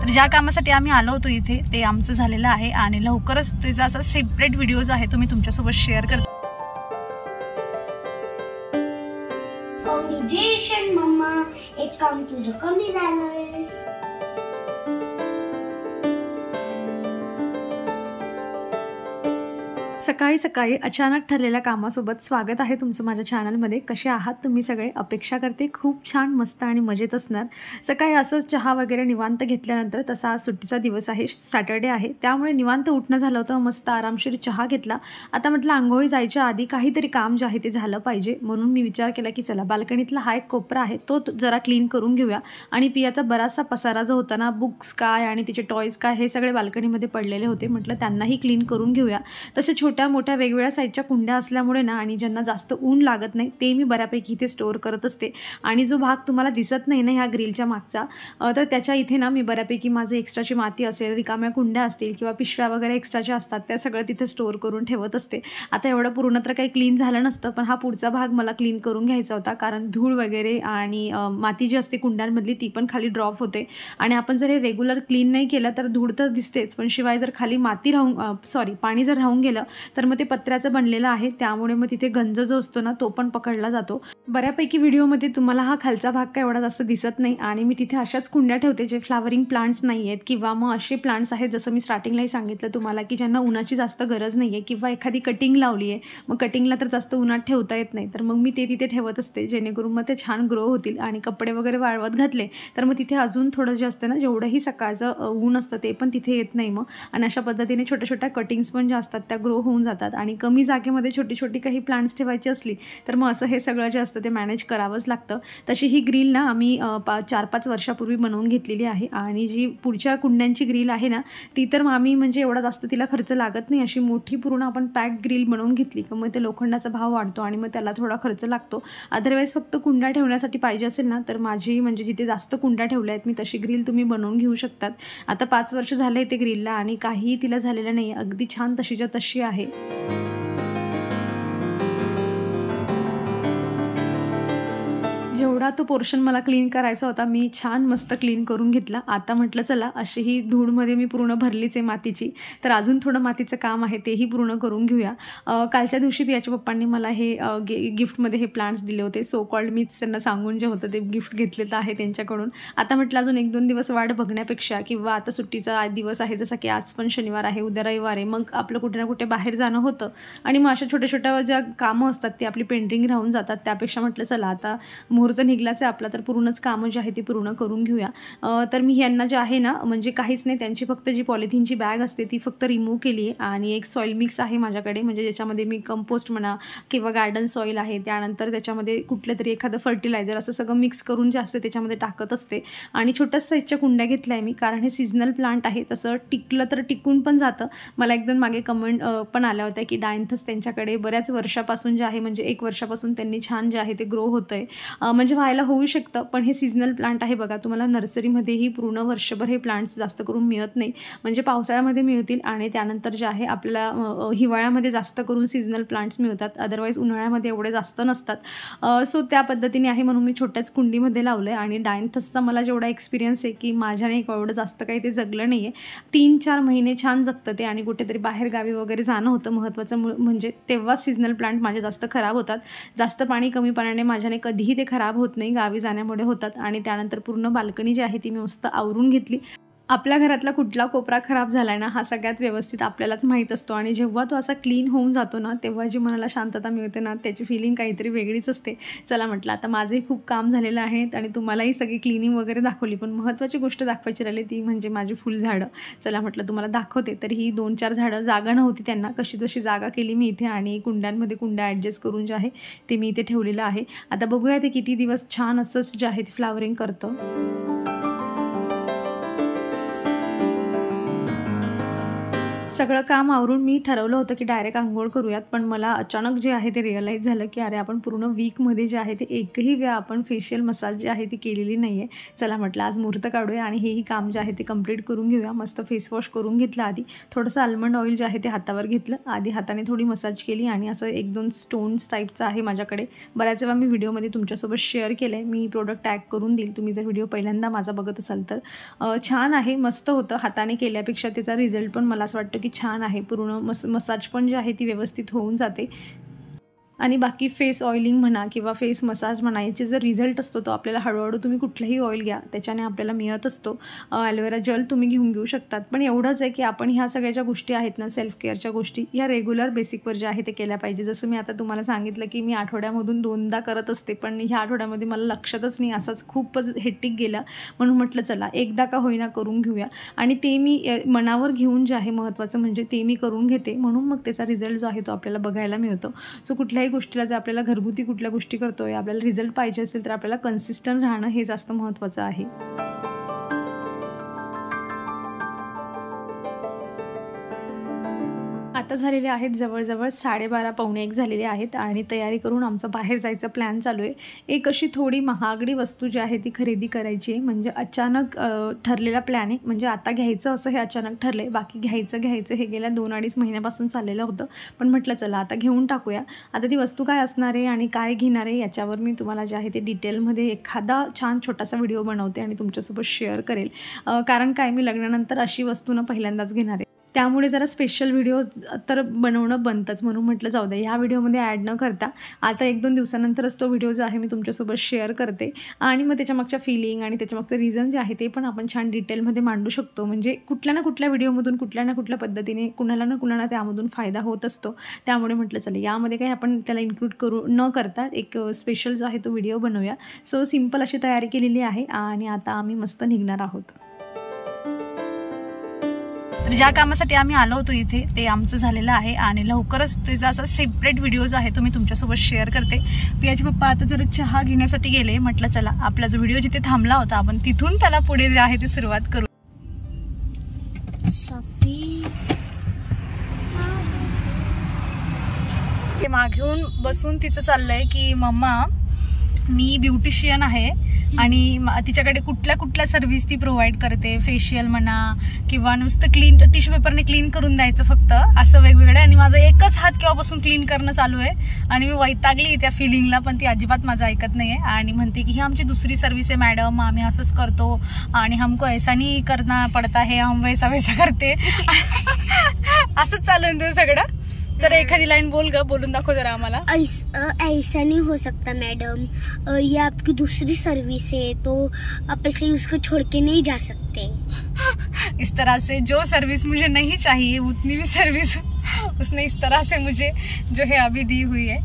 तर ज्या कामासाठी आम्ही आलो होतो इथे ते आमचं झालेलं आहे आणि लवकरच त्याचा असा सेपरेट व्हिडिओज आहे तो मी तुमच्यासोबत शेअर करते. कॉंग्रॅच्युलेशन मम्मा, एक काम तुझं कमी झालंय. सकाळी सकाळी अचानक ठरलेल्या कामासोबत स्वागत आहे तुमचं माझ्या चॅनलमध्ये. कसे आहात तुम्ही सगळे? अपेक्षा करते खूप छान मस्त आणि मजेत असणार. सकाळी असंच चहा वगैरे निवांत घेतल्यानंतर, तसा आज सुट्टीचा दिवस आहे, सॅटर्डे आहे, त्यामुळे निवांत उठणं झालं होतं. मस्त आरामशीर चहा घेतला. आता म्हटलं आंघोळी जायच्या आधी काहीतरी काम जे आहे ते झालं पाहिजे, म्हणून मी विचार केला की चला बाल्कनीतला हा एक कोपरा आहे तो जरा क्लीन करून घेऊया. आणि पियाचा बराचसा पसारा जो होता ना, बुक्स काय आणि तिचे टॉयज काय हे सगळे बाल्कनीमध्ये पडलेले होते, म्हटलं त्यांनाही क्लीन करून घेऊया. तसे छोट्या मोठ्या वेगवेगळ्या साईजच्या कुंड्या असल्यामुळे ना, आणि ज्यांना जास्त ऊन लागत नाही ते मी बऱ्यापैकी इथे स्टोअर करत असते. आणि जो भाग तुम्हाला दिसत नाही ना ह्या ग्रिलच्या मागचा, तर त्याच्या इथे ना मी बऱ्यापैकी माझं एक्स्ट्राची माती असेल, रिकाम्या कुंड्या असतील किंवा पिशव्या वगैरे एक्स्ट्राच्या असतात त्या सगळं तिथे स्टोअर करून ठेवत असते. आता एवढं पूर्ण तर काही क्लीन झालं नसतं, पण हा पुढचा भाग मला क्लीन करून घ्यायचा होता, कारण धूळ वगैरे आणि माती जी असते कुंड्यांमधली ती पण खाली ड्रॉप होते. आणि आपण जर हे रेग्युलर क्लीन नाही केलं तर धूळ तर दिसतेच, पण शिवाय जर खाली माती राहून पाणी जर राहून गेलं तर मग ते पत्र्याचं बनलेलं आहे, त्यामुळे मग तिथे गंज जो असतो ना तो पण पकडला जातो. बऱ्यापैकी व्हिडिओमध्ये तुम्हाला हा खालचा भाग काय एवढा जास्त दिसत नाही. आणि मी तिथे अशाच कुंड्या ठेवते जे फ्लावरिंग प्लांट्स नाही आहेत, किंवा मग असे प्लांट्स आहेत जसं मी स्टार्टिंगलाही सांगितलं तुम्हाला की ज्यांना उन्हाची जास्त गरज नाही आहे, किंवा एखादी कटिंग लावली आहे, मग कटिंगला तर जास्त उन्हात ठेवता येत नाही, तर मग मी ते तिथे ठेवत असते जेणेकरून मग ते छान ग्रो होतील. आणि कपडे वगैरे वाळवत घातले तर मग तिथे अजून थोडं जे असतं ना, जेवढंही सकाळचं ऊन असतं ते पण तिथे येत नाही मग. आणि अशा पद्धतीने छोट्या छोट्या कटिंग्स पण ज्या असतात त्या ग्रो होऊन जातात. आणि कमी जागेमध्ये छोटी छोटी काही प्लांट्स ठेवायची असली तर मग असं हे सगळं जे असतं ते मॅनेज करावंच लागतं. तशी ही ग्रिल ना आम्ही 4-5 वर्षापूर्वी बनवून घेतलेली आहे. आणि जी पुढच्या कुंड्यांची ग्रिल आहे ना ती तर मग आम्ही म्हणजे एवढा जास्त तिला खर्च लागत नाही, अशी मोठी पूर्ण आपण पॅक ग्रिल बनवून घेतली की मग ते लोखंडाचा भाव वाढतो आणि मग त्याला थोडा खर्च लागतो. अदरवाईज फक्त कुंड्या ठेवण्यासाठी पाहिजे असेल ना तर माझी म्हणजे जिथे जास्त कुंड्या ठेवल्या आहेत मी तशी ग्रिल तुम्ही बनवून घेऊ शकतात. आता 5 वर्ष झाले ते ग्रिलला आणि काहीही तिला झालेलं नाही, अगदी छान तशीच्या तशी आहे. जेवढा तो पोर्शन मला क्लीन करायचा होता मी छान मस्त क्लीन करून घेतला. आता म्हटलं चला अशी ही धूळमध्ये मी पूर्ण भरलीच आहे मातीची, तर अजून थोडं मातीचं काम आहे तेही पूर्ण करून घेऊया. कालच्या दिवशी पियाच्या पप्पांनी मला हे गिफ्टमध्ये हे प्लांट्स दिले होते. सो कॉल्ड मीच त्यांना सांगून जे होतं ते गिफ्ट घेतलेलं आहे त्यांच्याकडून. आता म्हटलं अजून 1-2 दिवस वाट बघण्यापेक्षा, किंवा आता सुट्टीचा दिवस आहे जसं की आज पण शनिवार आहे, उद्या रविवार आहे, मग आपलं कुठे ना कुठे बाहेर जाणं होतं आणि मग अशा छोट्या छोट्या ज्या कामं असतात ती आपली पेंडिंग राहून जातात. त्यापेक्षा म्हटलं चला आता मुहूर्त निघलाच आहे आपला तर पूर्णच कामं जी आहे ती पूर्ण करून घेऊया. तर मी यांना जे आहे ना म्हणजे काहीच नाही, त्यांची फक्त जी पॉलिथिनची बॅग असते ती फक्त रिमूव्ह केली आहे. आणि एक सॉईल मिक्स आहे माझ्याकडे, म्हणजे ज्याच्यामध्ये मी कंपोस्ट म्हणा किंवा गार्डन सॉईल आहे, त्यानंतर त्याच्यामध्ये कुठलं तरी एखादं फर्टिलायझर असं सगळं मिक्स करून जे असते त्याच्यामध्ये टाकत असते. आणि छोट्याच साईजच्या कुंड्या घेतल्या आहे मी, कारण हे सीझनल प्लांट आहे, तसं टिकलं तर टिकून पण जातं. मला एकदम मागे कमेंट पण आल्या होत्या की डायंथस त्यांच्याकडे बऱ्याच वर्षापासून जे आहे, म्हणजे 1 वर्षापासून त्यांनी छान जे आहे ते ग्रो होतं आहे, म्हणजे व्हायला होऊ शकतं. पण हे सीझनल प्लांट आहे बघा, तुम्हाला नर्सरीमध्येही पूर्ण वर्षभर हे प्लांट्स जास्त करून मिळत नाही, म्हणजे पावसाळ्यामध्ये मिळतील आणि त्यानंतर जे आहे आपल्याला हिवाळ्यामध्ये जास्त करून सीझनल प्लांट्स मिळतात, अदरवाईज उन्हाळ्यामध्ये एवढे जास्त नसतात. सो त्या पद्धतीने आहे, म्हणून मी छोट्याच कुंडीमध्ये लावलं आहे. आणि डायंथसचा मला जेवढा एक्सपिरियन्स आहे की माझ्याने एवढं जास्त काही ते जगलं नाही आहे, 3-4 महिने छान जगतं ते. आणि कुठेतरी बाहेर गावी वगैरे जाणं होतं महत्त्वाचं म्हणजे तेव्हा सीझनल प्लांट माझे जास्त खराब होतात. जास्त पाणी कमी पाण्याने माझ्याने कधीही ते खराब होत नाही, गावी जाण्यामुळे होतात. आणि त्यानंतर पूर्ण बाल्कनी जी आहे ती मी मस्त आवरून घेतली. आपल्या घरातला कुठला कोपरा खराब झाला आहे ना हा सगळ्यात व्यवस्थित आपल्यालाच माहीत असतो. आणि जेव्हा तो असा क्लीन होऊन जातो ना तेव्हा जी मनाला शांतता मिळते ना त्याची फिलिंग काहीतरी वेगळीच असते. चला म्हटलं आता माझंही खूप काम झालेलं आहे आणि तुम्हालाही सगळी क्लिनिंग वगैरे दाखवली, पण महत्त्वाची गोष्ट दाखवायची राहिली ती म्हणजे माझी फुलझाडं. चला म्हटलं तुम्हाला दाखवते. तर ही 2-4 झाडं जागा नव्हती त्यांना, कशी तशी जागा केली मी इथे आणि कुंड्यांमध्ये कुंड्या ॲडजस्ट करून जे आहे ते मी इथे ठेवलेलं आहे. आता बघूया ते किती दिवस छान असंच जे आहे ते फ्लावरिंग करतं. सगळं काम आवरून मी ठरवलं होतं की डायरेक्ट आंघोळ करूयात, पण मला अचानक जे आहे ते रिअलाईज झालं की अरे आपण पूर्ण वीकमध्ये जे आहे ते एकही वेळा आपण फेशियल मसाज जी आहे ती केलेली नाही आहे. चला म्हटलं आज मुहूर्त काढूया आणि हेही काम जे आहे ते कंप्लीट करून घेऊया. मस्त फेस वॉश करून घेतलं. आधी थोडंसं आल्मंड ऑइल जे आहे ते हातावर घेतलं. आधी हाताने थोडी मसाज केली आणि असं 1-2 स्टोन्स टाईपचं आहे माझ्याकडे. बऱ्याच वेळा मी व्हिडिओमध्ये तुमच्यासोबत शेअर केलं आहे. मी प्रोडक्ट टॅग करून देईल तुम्ही जर व्हिडिओ पहिल्यांदा माझा बघत असाल तर. छान आहे, मस्त होतं. हाताने केल्यापेक्षा त्याचा रिझल्ट पण मला असं वाटतं की छान आहे. पूर्ण मसाज पण जी आहे ती व्यवस्थित होऊन जाते. आणि बाकी फेस ऑइलिंग म्हणा किंवा फेस मसाज म्हणा, याचे जर रिझल्ट असतो तो आपल्याला हळूहळू तुम्ही कुठलाही ऑइल घ्या त्याच्याने आपल्याला मिळत असतो. ॲलोवेरा जेल तुम्ही घेऊ शकतात. पण एवढंच आहे की आपण ह्या सगळ्या ज्या गोष्टी आहेत ना, सेल्फ केअरच्या गोष्टी, ह्या रेग्युलर बेसिकवर ज्या आहे ते केल्या पाहिजे. जसं मी आता तुम्हाला सांगितलं की मी आठवड्यामधून 2दा करत असते, पण ह्या आठवड्यामध्ये मला लक्षातच नाही, असाच खूपच हेक्टिक गेला. म्हणून म्हटलं चला एकदा का होईना करून घेऊया. आणि ते मी मनावर घेऊन जे आहे महत्त्वाचं म्हणजे ते मी करून घेते. म्हणून मग त्याचा रिझल्ट जो आहे तो आपल्याला बघायला मिळतो. सो कुठल्याही गोष्टीला जर आपल्याला घरगुती कुठल्या गोष्टी करतोय, आपल्याला रिझल्ट पाहिजे असेल तर आपल्याला कन्सिस्टंट राहणं हे जास्त महत्त्वाचं आहे. आता झालेले आहेत जवळजवळ 12:30 पावणे 1 झालेले आहेत आणि तयारी करून आमचा बाहेर जायचा प्लॅन चालू आहे. एक अशी थोडी महागडी वस्तू जी आहे ती खरेदी करायची आहे. म्हणजे अचानक ठरलेला प्लॅन आहे. म्हणजे आता घ्यायचं असं हे अचानक ठरलं आहे. बाकी घ्यायचं हे गेल्या 2-2.5 महिन्यापासून चाललेलं होतं. पण म्हटलं चला आता घेऊन टाकूया. आता ती वस्तू काय असणार आहे आणि काय घेणार आहे याच्यावर मी तुम्हाला जे आहे ते डिटेलमध्ये एखादा छान छोटासा व्हिडिओ बनवते आणि तुमच्यासोबत शेअर करेल. कारण काय मी लग्नानंतर अशी वस्तू ना पहिल्यांदाच घेणार आहे. त्यामुळे जरा स्पेशल व्हिडिओ तर बनवणं बनतंच. म्हणून म्हटलं जाऊ दे ह्या व्हिडिओमध्ये ॲड न करता आता 1-2 दिवसानंतरच तो व्हिडिओ जो आहे मी तुमच्यासोबत शेअर करते. आणि मग त्याच्यामागच्या फीलिंग आणि त्याच्यामागचं रिझन जे आहे ते पण आपण छान डिटेलमध्ये मांडू शकतो. म्हणजे कुठल्या ना कुठल्या व्हिडिओमधून कुठल्या ना कुठल्या पद्धतीने कुणाला ना कुणाला त्यामधून फायदा होत असतो. त्यामुळे म्हटलं चला यामध्ये काही आपण त्याला इन्क्लूड करू न करता एक स्पेशल जो आहे तो व्हिडिओ बनवूया. सो सिम्पल अशी तयारी केलेली आहे आणि आता आम्ही मस्त निघणार आहोत. तर ज्या कामासाठी आम्ही आलो होतो इथे ते आमचं झालेलं आहे आणि लवकरच त्याचा असा सेपरेट व्हिडिओ जो आहे तो मी तुमच्यासोबत शेअर करते. पियाचे पप्पा आता जरा चहा घेण्यासाठी गेले. म्हटलं चला आपला जो व्हिडिओ जिथे थांबला होता आपण तिथून त्याला पुढे जे आहे ती सुरुवात करू. ते मागून बसून तिचं चाललंय की मम्मा मी ब्युटिशियन आहे आणि तिच्याकडे कुठल्या सर्व्हिस ती प्रोव्हाइड करते. फेशियल म्हणा किंवा नुसतं टिश्यू पेपरने क्लीन करून द्यायचं फक्त, असं वेगवेगळं. आणि माझं एकच हात केव्हापासून क्लीन करणं चालू आहे आणि मी वैतागली त्या फिलिंगला. पण ती अजिबात माझं ऐकत नाही आहे आणि म्हणते की ही आमची दुसरी सर्व्हिस आहे मॅडम, आम्ही असंच करतो आणि हमको ऐसा नहीं करना पडता है, हम वैसा करते. असंच चालू आहे सगळं. जरा एखादी लाइन बोलून दाखव जरा आम्हाला. ऐसा नहीं हो सकता मैडम, ये आपकी दूसरी सर्विस है तो आप ऐसे उसको छोड़ के नहीं जा सकते. इस तरह से जो सर्विस मुझे नहीं चाहिए उतनी भी सर्विस उसने इस तरह से मुझे जो है अभी दी हुई है.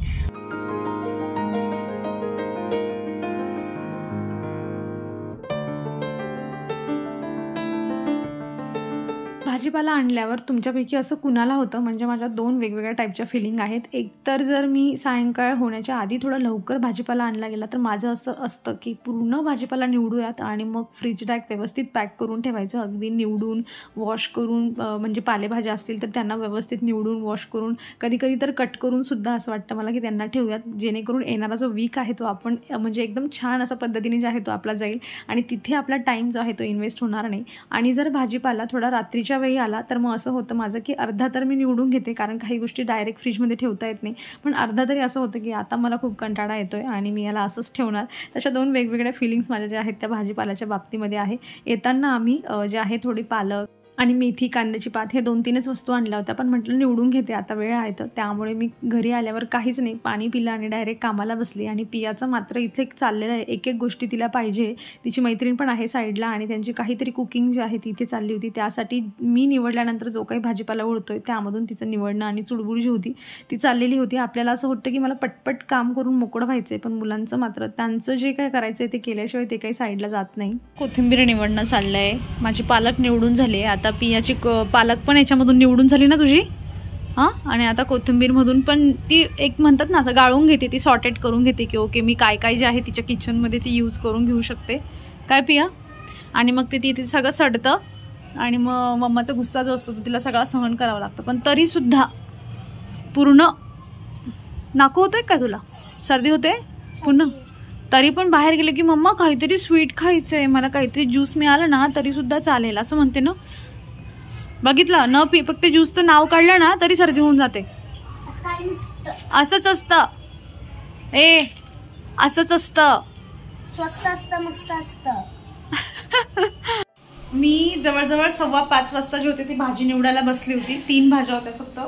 भाजीपाला आणल्यावर तुमच्यापैकी असं कुणाला होतं, म्हणजे माझ्या 2 वेगवेगळ्या टाईपच्या फिलिंग आहेत. एक तर जर मी सायंकाळ होण्याच्या आधी थोडं लवकर भाजीपाला आणला गेला तर माझं असं असतं की पूर्ण भाजीपाला निवडूयात आणि मग फ्रीज रॅक व्यवस्थित पॅक करून ठेवायचं. अगदी निवडून वॉश करून, म्हणजे पालेभाज्या असतील तर त्यांना व्यवस्थित निवडून वॉश करून, कधी तर कट करून सुद्धा असं वाटतं मला की त्यांना ठेवूयात, जेणेकरून येणारा जो वीक आहे तो आपण म्हणजे एकदम छान असा पद्धतीने जे आहे तो आपला जाईल आणि तिथे आपला टाईम जो आहे तो इन्व्हेस्ट होणार नाही. आणि जर भाजीपाला थोडा रात्रीच्या वेळी आला तर मग असं होतं माझं की अर्धा तर मी निवडून घेते, कारण काही गोष्टी डायरेक्ट फ्रीजमध्ये ठेवता येत नाही. पण अर्धा तरी असं होतं की आता मला खूप कंटाळा येतोय आणि मी याला असंच ठेवणार. तशा 2 वेगवेगळ्या फिलिंग्स माझ्या ज्या आहेत त्या भाजीपाल्याच्या बाबतीमध्ये आहे. येताना आम्ही जे आहे थोडी पालक आणि मेथी, कांद्याची पात हे 2-3च वस्तू आणल्या होत्या. पण म्हटलं निवडून घेते आता वेळ आहे तर. त्यामुळे मी घरी आल्यावर काहीच नाही, पाणी पिलं आणि डायरेक्ट कामाला बसली. आणि पियाचं मात्र इथे चाललेलं आहे, एक गोष्टी तिला पाहिजे. तिची मैत्रीण पण आहे साईडला आणि त्यांची काहीतरी कुकिंग जी आहे ती इथे चालली होती. त्यासाठी मी निवडल्यानंतर जो काही भाजीपाला उडतोय त्यामधून तिचं निवडणं आणि चुडबुड जी होती ती चाललेली होती. आपल्याला असं होतं की मला पटपट काम करून मोकळं व्हायचं आहे, पण मुलांचं मात्र त्यांचं जे काय करायचं आहे ते केल्याशिवाय ते काही साईडला जात नाही. कोथिंबीर निवडणं चाललं आहे. माझी पालक निवडून झाली. आता पियाची पालक पण याच्यामधून निवडून झाली ना तुझी, हां. आणि आता कोथिंबीरमधून पण ती एक म्हणतात ना असं गाळून घेते, ती सॉर्टेड करून घेते की ओके मी काय जे आहे तिच्या किचनमध्ये ती यूज करून घेऊ शकते. काय पिया? आणि मग ते तिथे सगळं सडतं आणि मग मम्माचा गुस्सा जो असतो तो तिला सगळा सहन करावा लागतो. पण तरीसुद्धा पूर्ण नाकू होतोय का तुला, सर्दी होते पूर्ण, तरी पण बाहेर गेले की मम्मा काहीतरी स्वीट खायचं आहे, मला काहीतरी ज्यूस मिळालं ना तरीसुद्धा चालेल असं म्हणते ना. बघितलं न पी, फक्त ज्यूसचं नाव काढलं ना तरी सर्दी होऊन जाते. असंच असतं असंच असतं. स्वस्त असतं, मस्त असतं. मी जवळजवळ 4:15 वाजता जी होती ती भाजी निवडायला बसली होती. 3 भाज्या होत्या फक्त,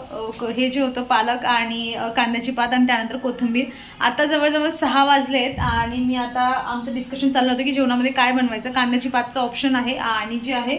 हे जे होतं पालक आणि कांद्याची पात आणि त्यानंतर कोथिंबीर. आता जवळजवळ 6 वाजलेत आणि मी आता आमचं डिस्कशन चाललं होतं की जेवणामध्ये काय बनवायचं. कांद्याची पातचं ऑप्शन आहे आणि जी आहे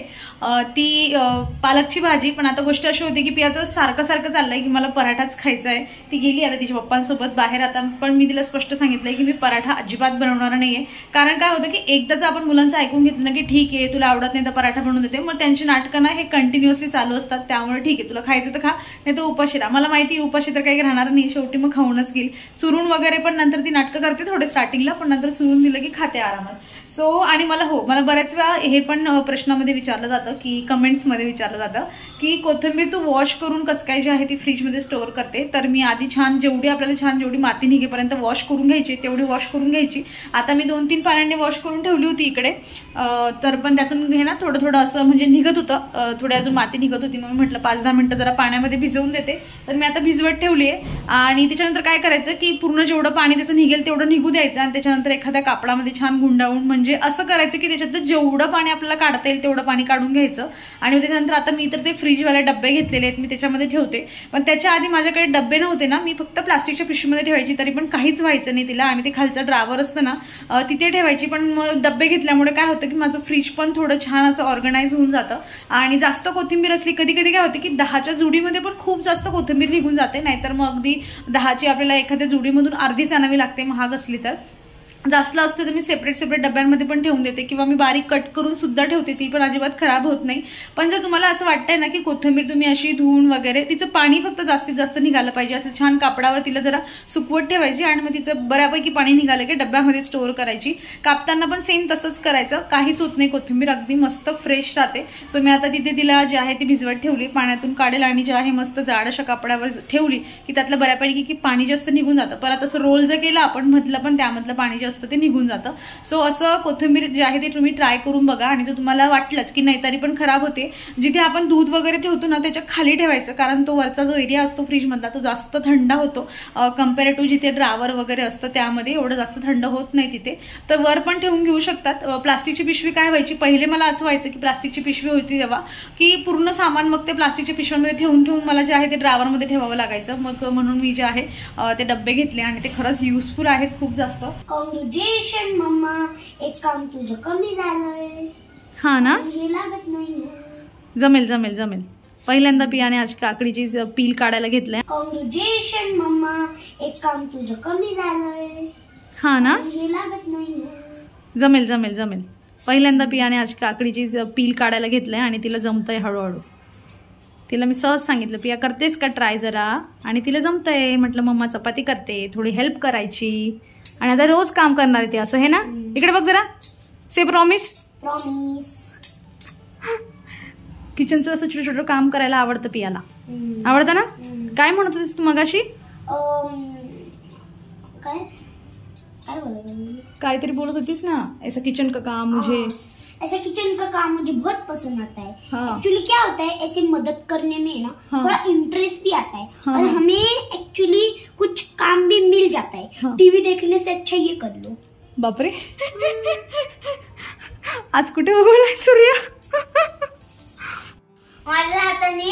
ती पालकची भाजी. पण आता गोष्ट अशी होती की पियाचं सारखं चाललंय की मला पराठाच खायचा आहे. ती गेली आता तिच्या पप्पांसोबत बाहेर. आता पण मी तिला स्पष्ट सांगितलंय की मी पराठा अजिबात बनवणार नाहीये. कारण काय होतं की एकदाच आपण मुलांचं ऐकून घेतलं ना की ठीक आहे तुला आवडत नाही तर पराठा बनवून देते, मग त्यांची नाटकं ना हे कंटिन्युअसली चालू असतात. त्यामुळे ठीक आहे तुला खायचं तर खा, नाही तर उपाशी राहा. मला माहिती उपाशी तर काही राहणार नाही, शेवटी मग खाऊनच घेईल. चुरून वगैरे पण नंतर ती नाटकं करते थोडे स्टार्टिंगला, पण नंतर चुरून दिलं की खाते आरामात. सो आणि मला बऱ्याच वेळा हे पण प्रश्नामध्ये विचारलं जातं की कमेंट्समध्ये विचारलं जातं की कोथिंबीर तू वॉश करून कसं काय जे आहे ती फ्रीजमध्ये स्टोअर करते. तर मी आधी जेवढी माती निघेपर्यंत वॉश करून घ्यायची तेवढी वॉश करून घ्यायची. आता मी 2-3 पाण्याने वॉश करून ठेवली होती इकडे, तर पण त्यातून हे ना थोडं असं म्हणजे निघत होतं, थोडी अजून माती निघत होती. मग म्हटलं 5-10 मिनिटं जरा पाण्यामध्ये भिजवून देते. तर मी आता भिजवत ठेवली आहे. आणि त्याच्यानंतर काय करायचं की पूर्ण जेवढं पाणी त्याचं निघेल तेवढं निघू द्यायचं आणि त्याच्यानंतर एखाद्या कापडामध्ये छान गुंडाळून, म्हणजे असं करायचं की त्याच्यातलं जेवढं पाणी आपल्याला काढता येईल तेवढं पाणी काढून घ्यायचं. आणि त्याच्यानंतर आता मी तर ते फ्रीजवाले डब्बे घेतलेले आहेत, मी त्याच्यामध्ये ठेवते. पण त्याच्या आधी माझ्याकडे डब्बे नव्हते ना, मी फक्त प्लास्टिकच्या पिशवीमध्ये ठेवायची, तरी पण काहीच व्हायचं नाही तिला. आणि ते खालचं ड्रावर असतं ना तिथे ठेवायची. पण मग डब्बे घेतल्यामुळे काय होतं की माझं फ्रीज पण थोडं छान असं ऑर्गनाइज होऊन जातं. आणि जास्त कोथिंबीर असली कधी काय होते की 10च्या जुडीमध्ये पण खूप जास्त कोथिंबीर निघून जाते. नाहीतर मग अगदी 10ची आपल्याला एखाद्या जुडीमधून अर्धीच आणावी लागते महाग असली तर. जास्त असते तर मी सेपरेट डब्यांमध्ये पण ठेवून देते किंवा मी बारीक कट करून सुद्धा ठेवते, ती पण अजिबात खराब होत नाही. पण जर तुम्हाला असं वाटतंय ना की कोथिंबीर तुम्ही अशी धुवून वगैरे तिचं पाणी फक्त जास्तीत जास्त निघालं पाहिजे, असं छान कापडावर तिला जरा सुकवत ठेवायची आणि मग तिचं बऱ्यापैकी पाणी निघालं की डब्यामध्ये स्टोअर करायची. कापताना पण सेम तसंच करायचं, काहीच होत नाही, कोथिंबीर अगदी मस्त फ्रेश राहते. सो मी आता तिथे तिला जे आहे ती भिजवत ठेवली, पाण्यातून काढेल आणि जे आहे मस्त जाड अशा कापडावर ठेवली की त्यातलं बऱ्यापैकी की पाणी जास्त निघून जातं. परत असं रोल जर केला आपण मधलं पण त्यामधलं पाणी जास्त ते निघून जातं. सो असं कोथिंबीर जे आहे ते तुम्ही ट्राय करून बघा. आणि जर तुम्हाला वाटलंच की नाही तरी पण खराब होते, जिथे आपण दूध वगैरे ठेवतो ना त्याच्या खाली ठेवायचं, कारण तो वरचा जो एरिया असतो फ्रीजमधला तो जास्त थंड होतो कम्पेअर टू जिथे ड्रावर वगैरे असतं त्यामध्ये एवढं जास्त थंड होत नाही तिथे. तर वर पण ठेवून घेऊ शकतात. प्लास्टिकची पिशवी काय व्हायची, पहिले मला असं व्हायचं की प्लास्टिकची पिशवी होती तेव्हा की पूर्ण सामान मग ते प्लास्टिकच्या पिशव्यांमध्ये ठेवून मला जे आहे ते ड्रावरमध्ये ठेवावं लागायचं. मग म्हणून मी जे आहे ते डब्बे घेतले आणि ते खरंच युजफुल आहेत खूप जास्त. कॉंग्रॅच्युलेशन मम्मा, एक काम तुझं कमी झालंय. हा ना, हे लागत नाही. जमेल. पहिल्यांदा पियाने आज काकडीची पील काढायला घेतलंय. कॉंग्रॅच्युलेशन मम्मा, एक काम तुझं कमी झालंय. हा ना, हे लागत नाही. जमेल. पहिल्यांदा पियाने आज काकडीची पील काढायला घेतलंय आणि तिला जमतंय हळूहळू. तिला मी सहज सांगितलं पिया करतेस का ट्राय जरा, आणि तिला जमतंय. म्हटलं मम्मा चपाती करते, थोडी हेल्प करायची आणि आता रोज काम करणार आहे ते, असं हे ना. इकडे बघ जरा, से प्रॉमिस. किचनचं असं छोटं काम करायला आवडतं पियाला. आवडतं ना. काय म्हणत होतीस तू मगाशी, काहीतरी बोलत होतीस ना, ऐसा किचन का काम मुझे ऐसा किचन का काम मुझे बहुत पसंद आता है. एक्चुअली क्या होता है, ऐसे मदद करने में ना थोड़ा इंटरेस्ट भी आता है और हमें एक्चुअली कुछ काम भी मिल जाता है. टीवी देखने से अच्छा ये कर लो. बापरे, आज कुठे बोलाय सूर्या. माझ्या हाताने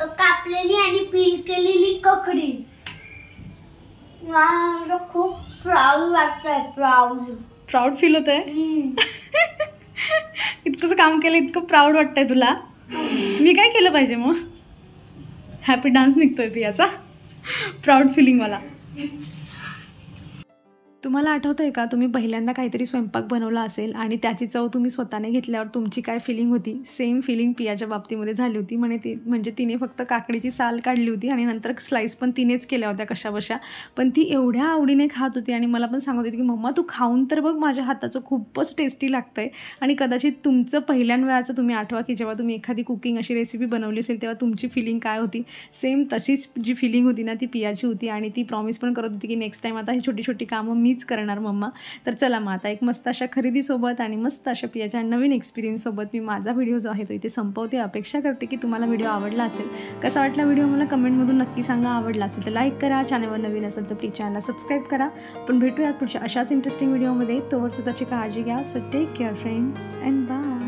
कापलेली आणि पील केलेली ककडी मला खूप प्राऊड वाटतंय. प्राऊड फील होत आहे. इतकंच काम केलं, इतकं प्राऊड वाटतंय तुला. मी काय केलं पाहिजे मग. हॅपी डान्स निघतोय पियाचा, प्राऊड फिलिंग मला. तुम्हाला आठवतंय का, तुम्ही पहिल्यांदा काहीतरी स्वयंपाक बनवला असेल आणि त्याची चव तुम्ही स्वतःने घेतल्यावर तुमची काय फिलिंग होती? सेम फिलिंग पियाच्या बाबतीमध्ये झाली होती. म्हणजे तिने फक्त काकडीची साल काढली होती आणि नंतर स्लाईस पण तिनेच केल्या होत्या कशाबशा, पण ती एवढ्या आवडीने खात होती आणि मला पण सांगत होती की मम्मा तू खाऊन तर बघ, माझ्या हाताचं खूपच टेस्टी लागतंय. आणि कदाचित तुमचं पहिल्यांवेळाचं तुम्ही आठवा की जेव्हा तुम्ही एखादी कुकिंग अशी रेसिपी बनवली असेल तेव्हा तुमची फिलिंग काय होती. सेम तशीच जी फिलिंग होती ना ती पियाची होती आणि ती प्रॉमिस पण करत होती की नेक्स्ट टाईम आता ही छोटी छोटी कामं मीच करणार मम्मा. तर चला मग आता एक मस्त अशा खरेदीसोबत आणि मस्त अशा पियाच्या नवीन एक्सपिरियन्ससोबत मी माझा व्हिडिओ जो आहे तो इथे संपवते. अपेक्षा करते की तुम्हाला व्हिडिओ आवडला असेल. कसा वाटला व्हिडिओ मला कमेंटमधून नक्की सांगा. आवडला असेल तर लाईक करा, चॅनलवर नवीन असेल तर प्लीज चॅनलला सबस्क्राईब करा. आपण भेटूयात पुढच्या अशाच इंटरेस्टिंग व्हिडिओमध्ये. तोवर स्वतःची काळजी घ्या. So take care friends and bye.